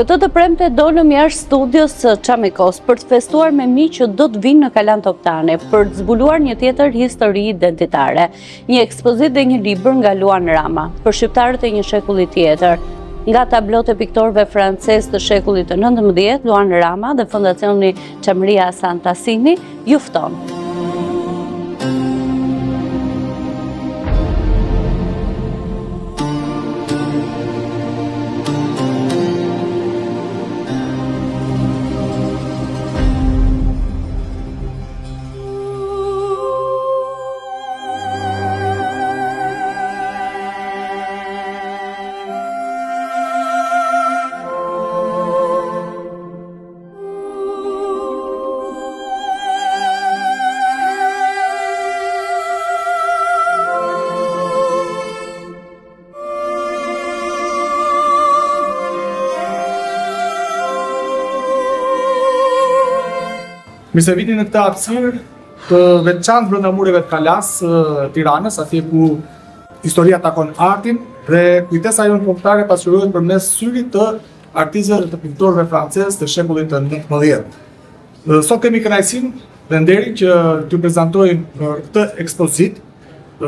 Këtë të premte dolëm jashtë studios Çamikos për të festuar me miq që do të vinë në Kalan Toptane për të zbuluar një tjetër histori identitare, një ekspozitë dhe një libër nga Luan Rama për shqiptarët e një shekulli tjetër. Nga tablot e piktorëve francez të shekullit të 19, Luan Rama dhe Fondacioni Chamria Santasini ju fton. Mirë se vini në këtë hapësirë të veçantë brenda mureve të Kalas, Tiranës, atje ku historia takon artin dhe kujtesa jonë kombëtare pasqyrohet përmes syrit të artistëve të piktorëve francezë të shekullit të 19. Sot kemi kënaqësinë dhe nderin që t'ju prezantojmë këtë ekspozitë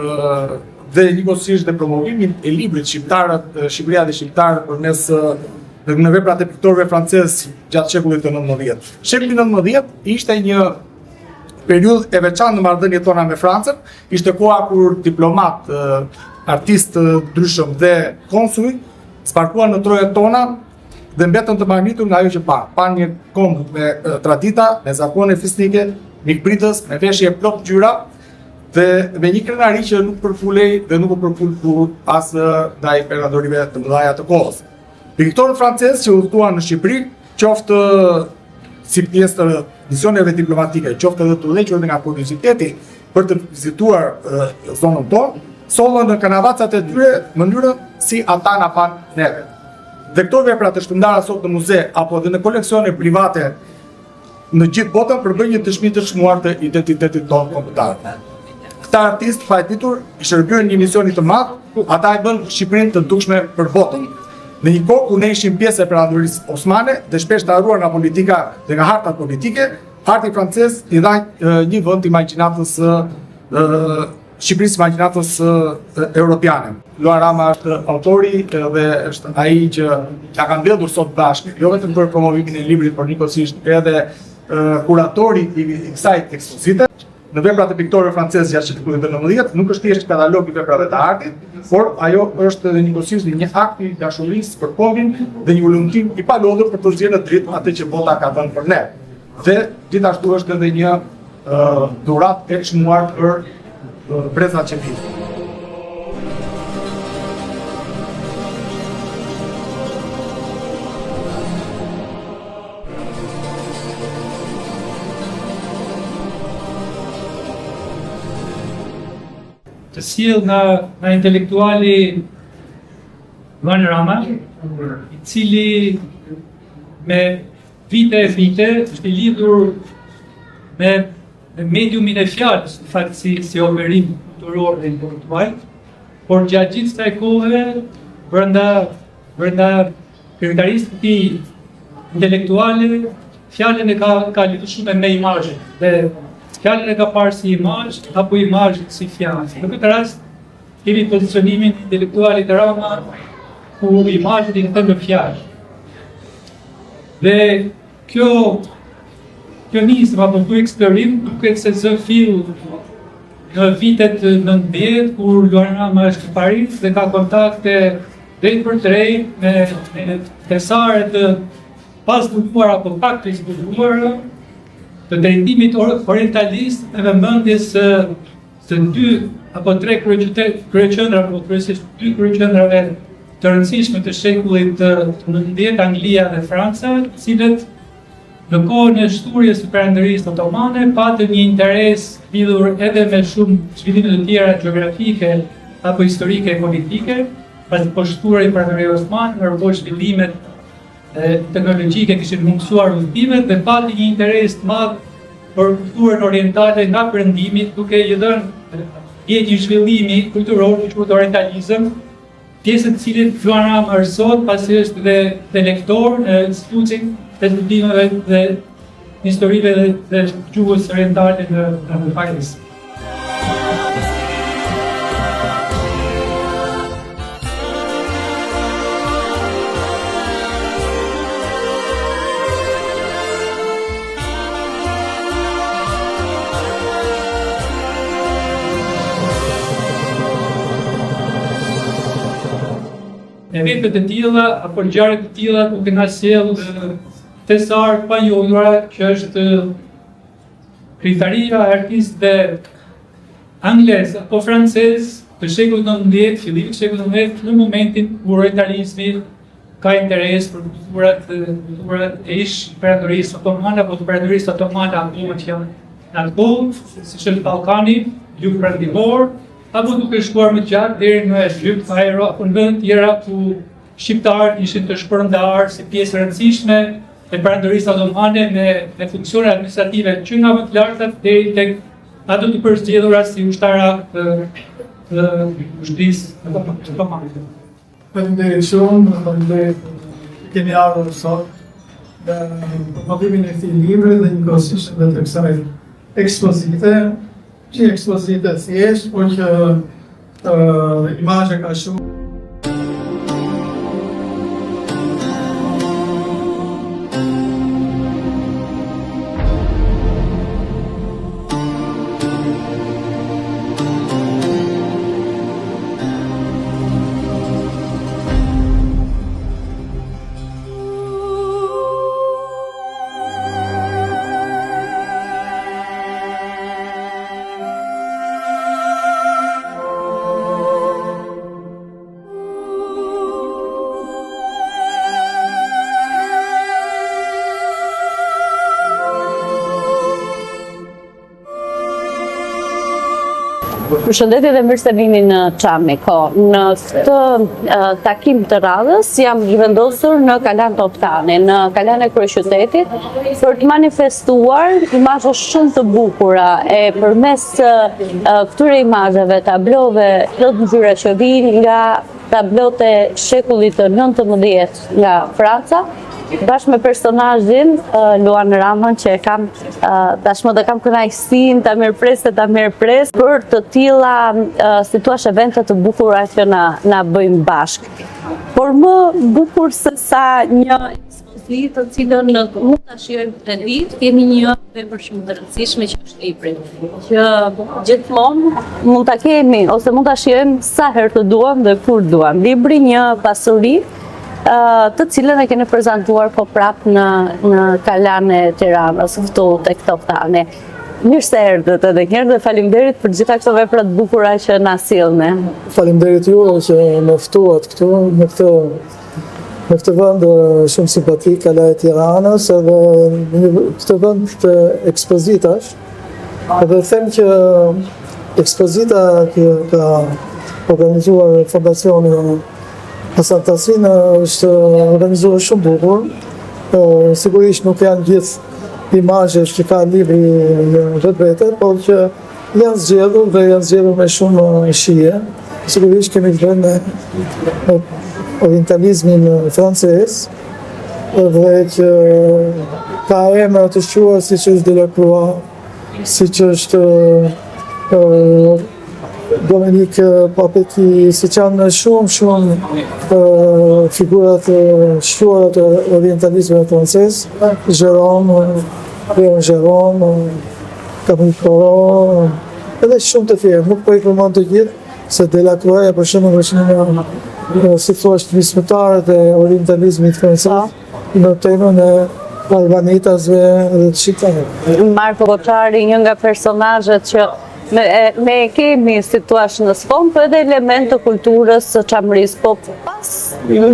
dhe njëkohësisht dhe promovimin e librit Shqipëria dhe shqiptarët përmes në veprat e piktorëve francezë gjatë shekullit të 19. Shekulli 19 ishte një periudhë e veçantë në marrëdhëniet tona me Francën, ishte koha kur diplomat, artistë ndryshëm dhe konsuj sparkuan në trojet tona dhe mbetën të magnitur nga ajo që pan një kombë me tradita, me zakone fisnike, mikpritës, me veshje plot ngjyra dhe me një krenari që nuk përfulej dhe nuk u përful as ndaj perandoриve të mëdha të kohës. Piktorët francezë që udhëtuan në Shqipëri, qoftë si pjesë të misioneve diplomatike, qoftë edhe të udhëhequr nga kurioziteti për të vizituar zonën tonë, sollën në kanavacat e tyre mënyrën si ata na pan neve. Dhe këto vepra të shpërndara sot në muze apo edhe në koleksione private në gjithë botën përbëjnë një dëshmi të çmuar të identitetit tonë kombëtar. Këta artistë paditur i shërbyen një misioni të madh, ata e bën Shqipërinë të dukshme për botën. Në një kohë ku ne ishim pjesë e perandorisë osmane dhe shpesh të harruar nga politika dhe nga hartat politike, arti francez i dha një vend imagjinatës Shqipërisë, imagjinatës europiane. Luan Rama është autori dhe është ai që ja ka mbledhur sot bashkë, jo vetëm për promovimin e librit, por njëkohësisht edhe kuratori i kësaj ekspozite. Në veprat e piktorëve francezë gjatë shekullit të 19 nuk është thjesht katalog i veprave të artit, por ajo është edhe njëkohësisht një akt i dashurisë për kohën dhe një ulëmtim i palodhur për të zgjedhur në dritë atë që bota ka dhënë për ne. Dhe gjithashtu është edhe një dhuratë e çmuar për brezat që vijnë. Të sjell nga intelektuali Luan Rama, i cili me vite e vite është i lidhur me mediumin e fjalës, në fakt si operim kulturor dhe intelektual, por gjatë gjithë kësaj kohe brenda kryetaristëve intelektuale, fjalën e ka lidhur shumë me imazhin dhe fjalën e ka parë si imazh apo imazhin si fjalë. Në këtë rast kemi pozicionimin intelektualit të Rama ku imazhi i kthehen në fjalë. Dhe kjo nisëm apo ky eksplorim duket se zë fill në vitet 90 kur Luan Rama është në Paris dhe ka kontakte drejt për drejt me tesare të pazbukuar apo pak të zbuluara të drejtimit orientalist me vëmendjes së 2 apo 3 kryeqendra apo kryesisht 2 kryeqendrave të rëndësishme të shekullit të 19, Anglia dhe Franca, të cilët në kohën e shturjes së perandorisë otomane patën një interes lidhur edhe me shumë zhvillime të tjera gjeografike apo historike e politike, pasi po shturoi perandoria osmane, ndërkohë zhvillimet teknologjike kishin mundësuar udhëtimet dhe pati një interes të madh për kulturën orientale nga perëndimi, duke i dhënë një zhvillimi kulturor që quhet orientalizëm, pjesë të cilit Luan Rama është sot, pasi është dhe lektor në Institutin të studimeve dhe historive dhe gjuhës orientale në Paris. Eventet e tilla apo ngjarje të tilla ku kena sjell tesar pa njohura që është kritaria e artistëve anglez apo francez të shekullit XIX, fillimit të shekullit XIX, në momentin kur orientalizmi ka interes për kulturat e ish imperadorisë otomane apo të imperadorisë otomane akoma që janë në Anadolull, siç është Ballkani, Ljugu Perëndimor, apo duke shkuar më gjatë deri në Egypt, Kairo apo në vende tjera ku shqiptarët ishin të shpërndarë si pjesë e rëndësishme e perandorisë otomane me funksione administrative që nga më të larta deri tek ato të përzgjedhura si ushtara të ushtrisë otomane. Faleminderit shumë, faleminderit që keni ardhur sot në promovimin e këtij libri dhe njëkohësisht edhe të kësaj ekspozite. Që ekspozite thjesht, por që imazhe ka shumë. Përshëndetje dhe mirë se vini në Çamiko. Në këtë takim të radhës jam zhvendosur në Kalan Toptani, në Kalan e Kryeqytetit, për të manifestuar imazhe shumë të bukura e përmes këtyre imazheve, tablove të ngjyra që vijnë nga tablot e shekullit të 19 nga Franca, bashkë me personazhin Luan Ramën që tashmë do kam kënaqësinë ta mirëpres për të tilla situash evente të bukura që na bëjmë bashkë. Por më bukur se sa një ekspozitë të cilën mund ta shijojmë të ditë, kemi një vepër shumë të rëndësishme që është libri, që gjithmonë mund ta kemi ose mund ta shijojmë sa herë të duam dhe kur duam. Libri një pasuri të cilën e keni prezantuar po prapë në Kalan e Tiranës, këtu tek Toptani. Mirë se erdhët edhe një herë dhe faleminderit për gjitha këto vepra të bukura që na sillni. Faleminderit juve që më ftuat këtu në këtë vend shumë simpatik, Kala e Tiranës, edhe në këtë vend të ekspozitash. Edhe them që ekspozita që ka organizuar Fondacioni Hasan Tasin është organizuar shumë bukur. Sigurisht nuk janë gjithë imazhet që ka libri vetë, por që janë zgjedhur me shumë shije. Sigurisht kemi vënë me orientalizmin francez, dhe që ka emra të shquar siç është Delacroix, siç është Dominique Papeti, si që janë shumë figurat shquara të orientalizmit francez, Jérôme, Léon Jérôme, Camille Corot, edhe shumë të tjerë. Nuk po i përmend të gjithë, se Delacroix për shembull është një si thua nismëtarët e orientalizmit francez në temën e albanitasve dhe të shqiptarëve. Marko Boçari, një nga personazhet që me kemi situash në sfond, për edhe element të kulturës së Çamërisë, po pas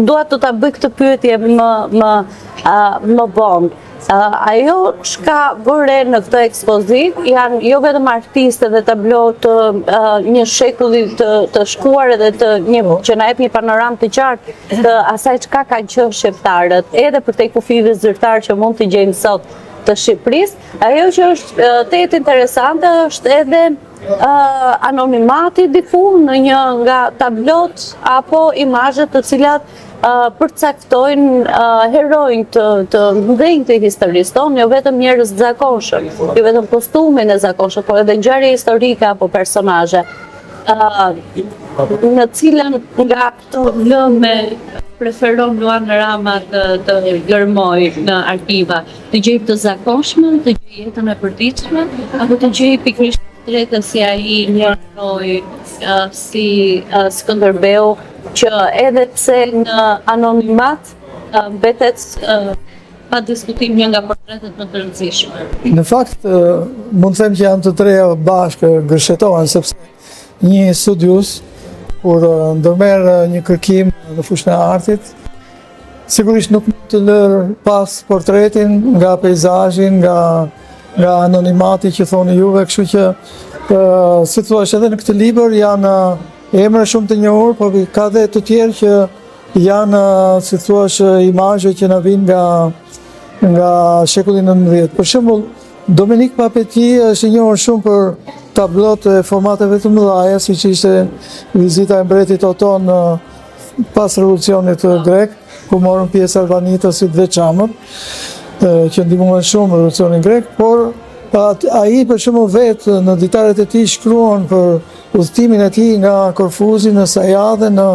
dua të ta bëj këtë pyetje më vonë. Ajo çka bëre në këtë ekspozitë janë jo vetëm artistë dhe tablo të një shekulli të shkuar edhe që na jep një panoramë të qartë të asaj çka kanë qenë shqiptarët, edhe për te kufive zyrtar që mund t'i gjejmë sot të Shqipërisë. Ajo që është tetë interesante është edhe anonimati diku në një nga tablot apo imazhet të cilat përcaktojnë herojnë të mëdhenj të historisë tonë, jo vetëm njerëz të zakonshëm, jo vetëm kostumin e zakonshëm, por edhe ngjarje historike apo personazhe, në cilën nga këto lëme preferon Luana Rama të gërmoj në arkiva, të gjej të zakonshme, të gjej jetën e përditshme, apo të gjej pikërisht tretën si ai një heroj si Skënderbeu, që edhe pse në anonimat mbetet pa diskutim një nga portretet më të rëndësishme. Në fakt, mund të them që janë të treja bashkë gërshetohen, sepse një studius, kur ndërmerr një kërkim në fushën e artit, sigurisht nuk mund të lërë pas portretin nga peizazhin, nga anonimati që thoni juve, kështu që si thua edhe në këtë libër janë emra shumë të njohur, por ka dhe të tjerë që janë, si thua, imazhe që na vijnë nga shekulli 19. Për shembull, Dominique Papeti është i njohur shumë për tablot e formateve të mëdha, siç ishte vizita e mbretit Oton pas revolucionit grek, ku morën pjesë albanitësit dhe çamët, që ndihmuan shumë revolucionin grek, por ai për shembull vetë në ditaret e tij shkruan për udhëtimin e tij nga Korfuzi në Sajadhe, në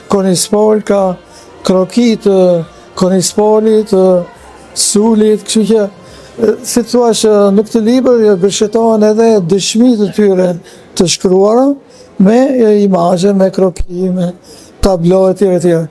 Konispol, ka kroki të Konispolit, Sulit, kështu që si thua në këtë libër gërshetohen edhe dëshmitë të tyre të shkruara me imazhe, me kroki, me tablo e tjera e tjera.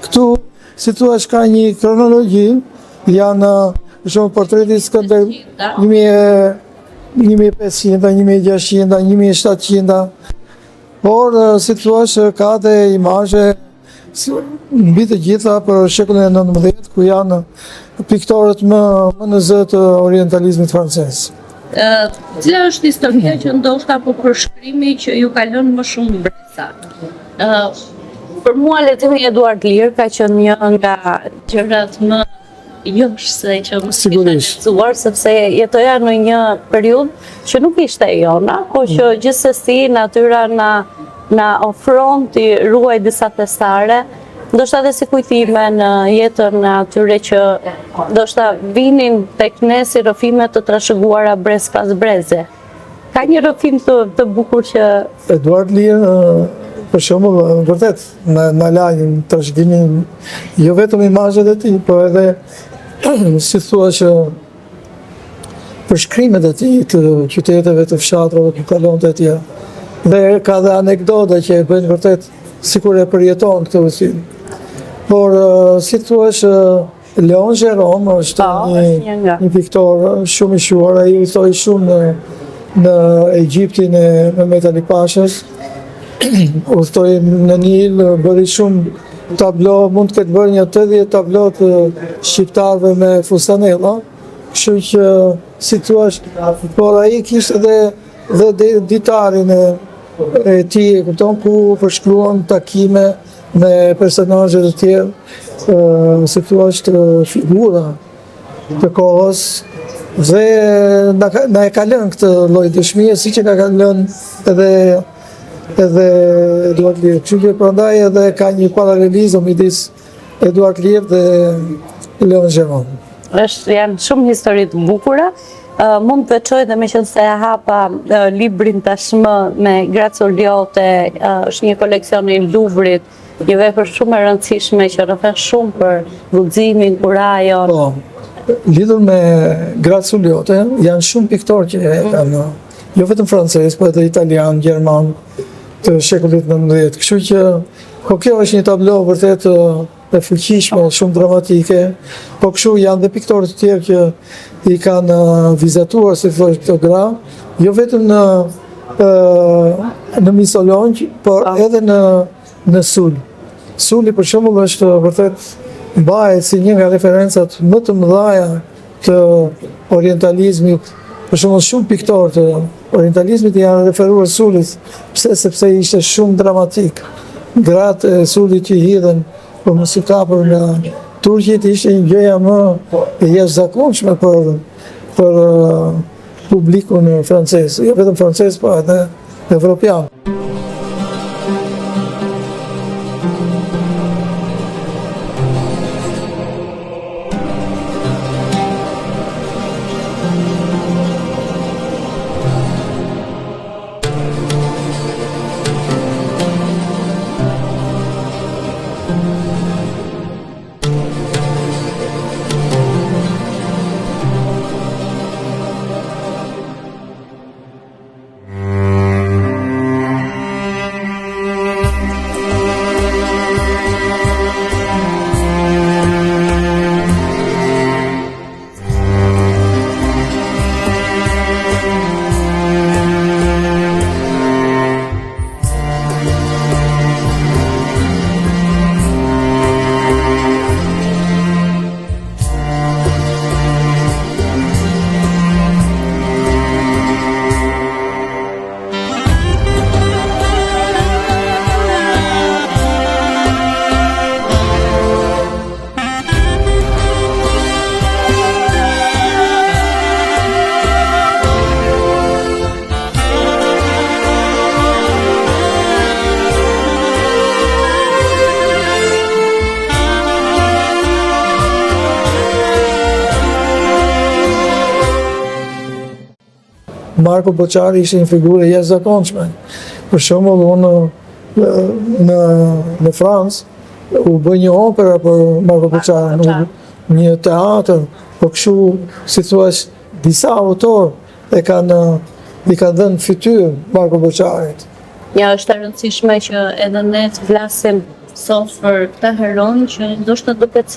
Këtu, si thua, ka një kronologji, janë shumë portreti Skënder 1500, 1600, 1700, por si thua ka dhe imazhe mbi të gjitha për shekullin e 19, ku janë piktorët më në zë të orientalizmit francez. Cila është historia që ndoshta po përshkrimi që ju ka lënë më shumë bresa? Për mua letimi Eduard Lir ka qenë një nga gjërat më joshse që më shqetësuar, sepse jetoja në një periudhë që nuk ishte e jona, po që gjithsesi natyra na ofron të ruaj disa testare, ndoshta edhe si kujtime në jetën e atyre që ndoshta vinin tek ne si rrëfime të trashëguara brez pas breze. Ka një rrëfim të bukur që Eduard Lir, për shembull, vërtet na la një trashëgimi, jo vetëm imazhet e tij, por edhe si thua që përshkrimet e tij të qyteteve, të fshatrave, të kalonte e tjera. Dhe ka dhe anekdota që e bëjnë vërtet sikur e përjeton këtë udhëtim. Por si thua Leon Gérôme është një piktor shumë i shuar, ai udhëtoi shumë në Egjiptin e Mehmet Ali Pashës, udhëtoi në Nil, bëri shumë tablo, mund të ketë bërë një 80 tablo të shqiptarëve me fustanella, kështu që si thua, por ai kishte edhe ditarin e tij, kupton, ku përshkruan takime me personazhe të tjerë, si thua, figura të kohës, dhe na e ka lënë këtë lloj dëshmie, siç e ka lënë edhe Eduard Lir. Kështu që prandaj edhe ka një paralelizëm midis Eduard Lir dhe Leon Gérôme. Janë shumë histori të bukura. Mund të veçoj dhe me qenë se e hapa librin tashmë me Graco Liote, është një koleksion i Luvrit, një vepër shumë e rëndësishme që rrëfen shumë për guximin, kurajon. Lidhur me Graco Liote, janë shumë piktorë që kanë, jo vetëm francez, po edhe italian, gjerman, të shekullit 19. Kështu që kjo është një tablo vërtet e fuqishme, shumë dramatike, po kështu janë dhe piktorë të tjerë që i kanë vizatuar, si thosh, këto gra, jo vetëm në Misolonq, por edhe në Sul. Suli për shembull është vërtet mbahet si një nga referencat më të mëdha të orientalizmit. Për shembull shumë piktorë të orientalizmit janë referuar Sulit, sepse ishte shumë dramatik. Gratë e Sulit që hidhen për mos u kapur nga turqit ishte një gjëja më e jashtëzakonshme për publikun francez, jo vetëm francez, por edhe evropian. Marko Boçari ishte një figurë e jashtëzakonshme. Për shembull, unë në Francë u bë një opera për Marko Boçarin, një teatr, por kështu si thua disa autorë i kanë dhënë fytyrë Marko Boçarit. Ja, është e rëndësishme që edhe ne të flasim sot për këta heron që ndoshta duket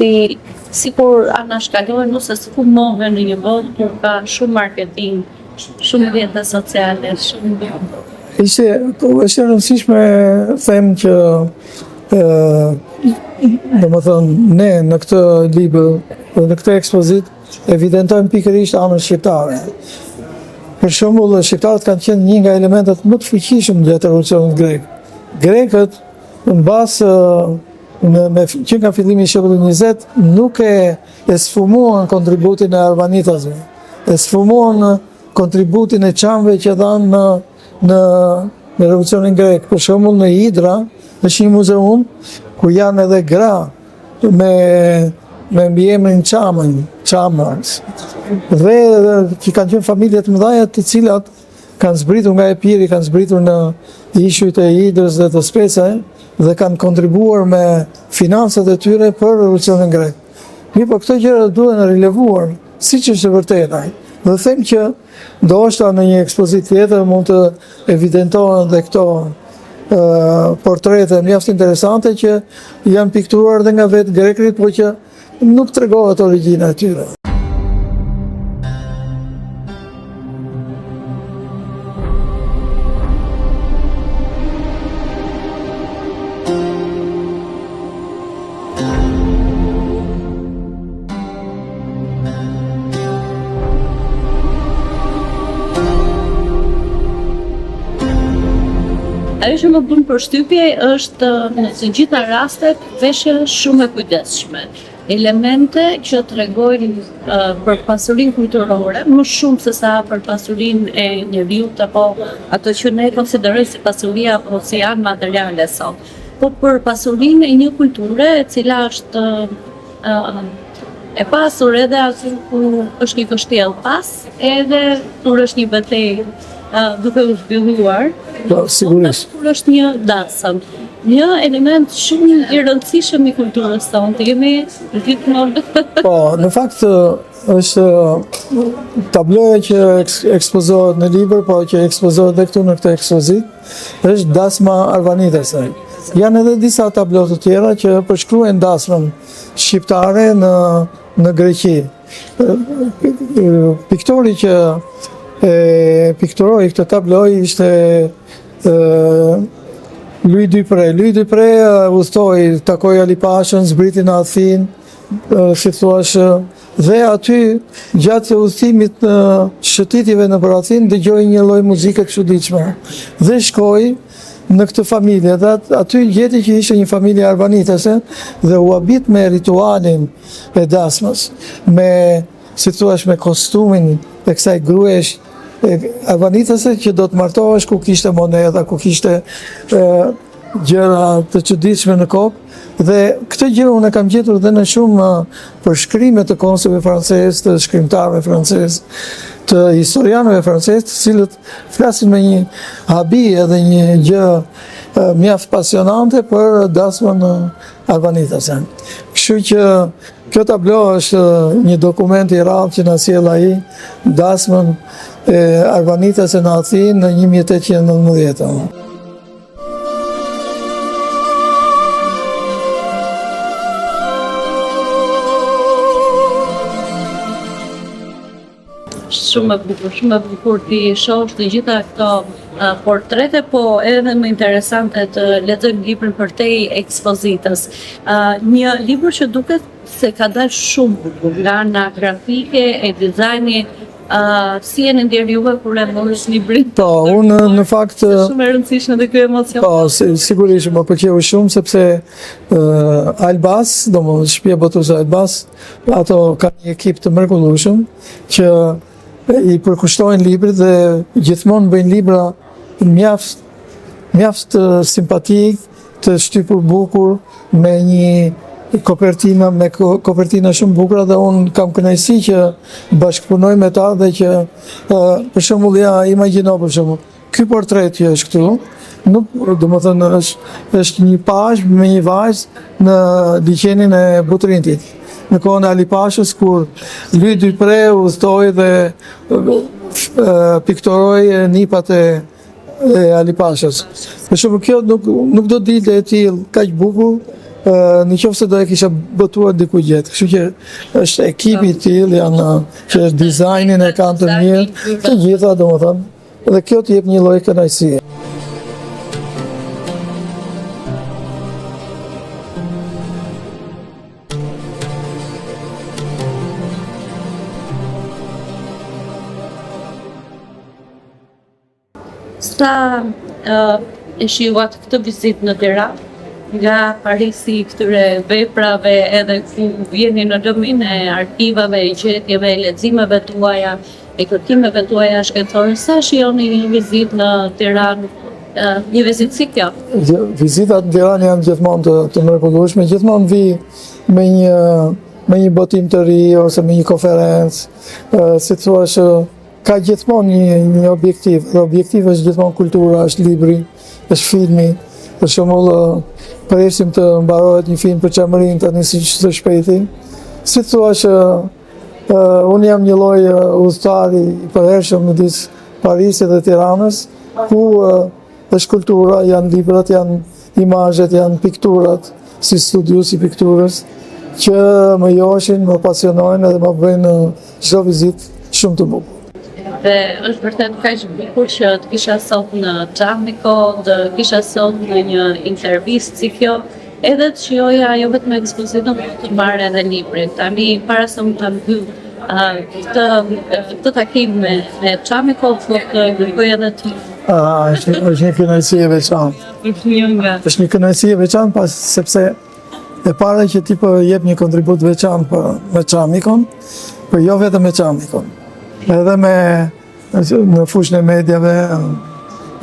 sikur anashkalohen ose sikur mohen në një botë kur ka shumë marketing, shumë rrjete sociale, shumë. Është e rëndësishme them që domethënë ne në këtë libër, në këtë ekspozit evidentojmë pikërisht anën shqiptare. Për shembull, shqiptarët kanë qenë një nga elementet më të fuqishëm të revolucionit grek. Grekët që nga fillimi i shekullit 20 nuk e sfumuan kontributin e arbanitasve, e sfumuan kontributin e çamëve që dhanë në revolucionin grek. Për shembull, në Hidra është një muzeum ku janë edhe gra me mbiemrin Çamës. Dhe që kanë qenë familje të mëdha të cilat kanë zbritur nga Epiri, kanë zbritur në ishujt e Hidrës dhe të Specave dhe kanë kontribuar me financat e tyre për revolucionin grek. Mirë, këto gjëra duhen rilevuar, siç është e vërteta. Dhe them që ndoshta në një ekspozit tjetër mund të evidentohen dhe këto portrete mjaft interesante që janë pikturuar dhe nga vetë grekët, por që nuk tregohet origjina e tyre. Ajo që më bën përshtypje është në të gjitha rastet veshje shumë e kujdesshme. Elemente që tregojnë për pasurinë kulturore, më shumë se sa për pasurinë e njeriut apo ato që ne konsiderojmë si pasuria apo si janë materiale sot. Po për pasurinë e një kulture e cila është e pasur edhe aty ku është një kështjellë pas, edhe kur është një betejë duke u zhvilluar, sigurisht. Kur është një dasëm, një element shumë i rëndësishëm i kulturës tonë, jemi gjithmonë. Po, në fakt është tabloja që ekspozohet në libër, po që ekspozohet dhe këtu në këtë ekspozit, është dasma arvanitese. Janë edhe disa tablo të tjera që përshkruajnë dasmën shqiptare në Greqi. Piktori që pikturoi këtë tabloj ishte Louis Dupré. Louis Dupré udhtoi, takoi Ali Pashën, zbriti në Athinë, si thuash, dhe aty gjatë udhëtimit në shëtitjeve në për Athinë dëgjoi një lloj muzike të çuditshme. Dhe shkoi në këtë familje, dhe aty gjeti që ishte një familje arbanitese dhe u habit me ritualin e dasmës, me, si thuash, me kostumin e kësaj gruesh arbanitese që do të martohesh, ku kishte moneda, ku kishte gjëra të çuditshme në kokë. Dhe këtë gjë unë e kam gjetur dhe në shumë përshkrime të konseve francezë, të shkrimtarëve francezë, të historianëve francezë, të cilët flasin me një habi edhe një gjë mjaft pasionante për dasmën arbanitese. Kështu që kjo tablo është një dokument i rrallë që na sjell ai dasmën e arbanitese në Athinë në 1819. Shumë e bukur ti shohësh të gjitha këto portrete, po edhe më interesante të lexojmë librin për te ekspozitës. Një libër që duket se ka dalë shumë bukur nga ana grafike e dizajni. Si jeni ndjer juve kur e morrësh librin? Po, unë në fakt shumë e rëndësishme dhe ky emocion. Po, sigurisht më pëlqeu shumë sepse Albas, domethënë shtëpia botuese Albas, ato kanë një ekip të mrekullueshëm që i përkushtojnë librit dhe gjithmonë bëjnë libra mjaft simpatik, të shtypur bukur, me një kopertina shumë bukura, dhe unë kam kënaqësi që bashkëpunoj me ta dhe që për shembull ja imagjino për shembull ky portret që është këtu, nuk domethënë është një pazh me një vajzë në liçenin e Butrintit. Në kohën e Ali Pashës, kur Louis Dupré udhtoi dhe pikturoi nipat e Ali Pashës. Për shembull, kjo nuk do dilte e tillë kaq bukur në qoftë se do e kisha botuar diku gjatë. Kështu që është ekipi i tillë janë që dizajnin e kanë të mirë, të gjitha domethënë, dhe kjo të jep një lloj kënaqësie. Sa e shijuat këtë vizitë në Tiranë, nga Parisi këtyre veprave edhe ku vjeni në lëmin e arkivave, gjetjeve, leximeve tuaja, e kërkimeve tuaja shkencore, sa shijoni një vizitë në Tiranë, një vizitë si kjo? Vizitat në Tiranë janë gjithmonë të mrekullueshme, gjithmonë vi me një botim të ri ose me një konferencë, si thuash, ka gjithmonë një objektiv. Dhe objektivi është gjithmonë kultura, është libri, është filmi. Për shembull, presim të mbarohet një film për Çamërinë tani së shpejti. Si thuash, unë jam një lloj udhëtari i përhershëm midis Parisit dhe Tiranës, ku është kultura, janë librat, janë imazhet, janë pikturat, si studius i pikturës, që më joshin, më pasionojnë edhe më bëjnë çdo vizitë shumë të bukur. Dhe është vërtet kaq bukur që të kisha sot në Xhamiko, të kisha sot në një intervistë si kjo, edhe të shijoja jo vetëm ekspozitën, por të marrë edhe librin. Tani para se unë ta mbyll këtë takim me Xhamiko, po të kërkoj edhe ty. Është një kënaqësi e veçantë. Është një kënaqësi e veçantë sepse e para që ti po jep një kontribut veçantë me Xhamikon, por jo vetëm me Xhamikon. Edhe në fushën e medjave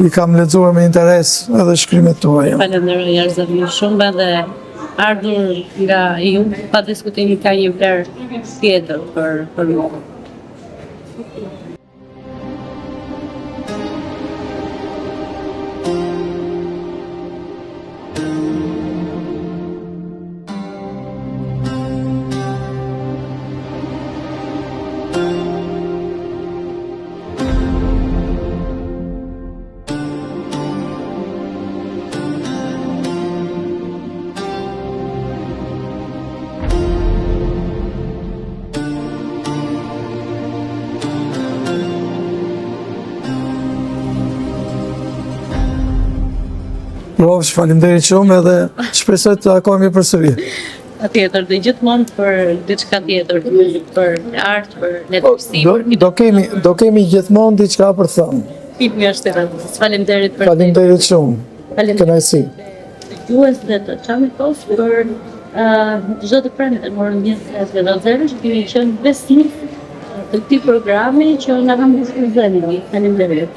i kam lexuar me interes edhe shkrimet tuaja. Falenderoj Arzami shumë, dhe ardhur nga ju pa diskutim ka një vlerë tjetër për mua. Rovsh, faleminderit shumë edhe shpresoj të takohemi përsëri. Patjetër, dhe gjithmonë për diçka tjetër, për art, për letërsi, Do kemi gjithmonë diçka për thënë. Filmi është i rëndësishëm. Faleminderit për Faleminderit shumë. Kënaqësi. dëgjues dhe të Çamikos për çdo të premte në orën 20:00 kemi qenë besnik të këtij programi që na ka mbusur zemrën. Faleminderit.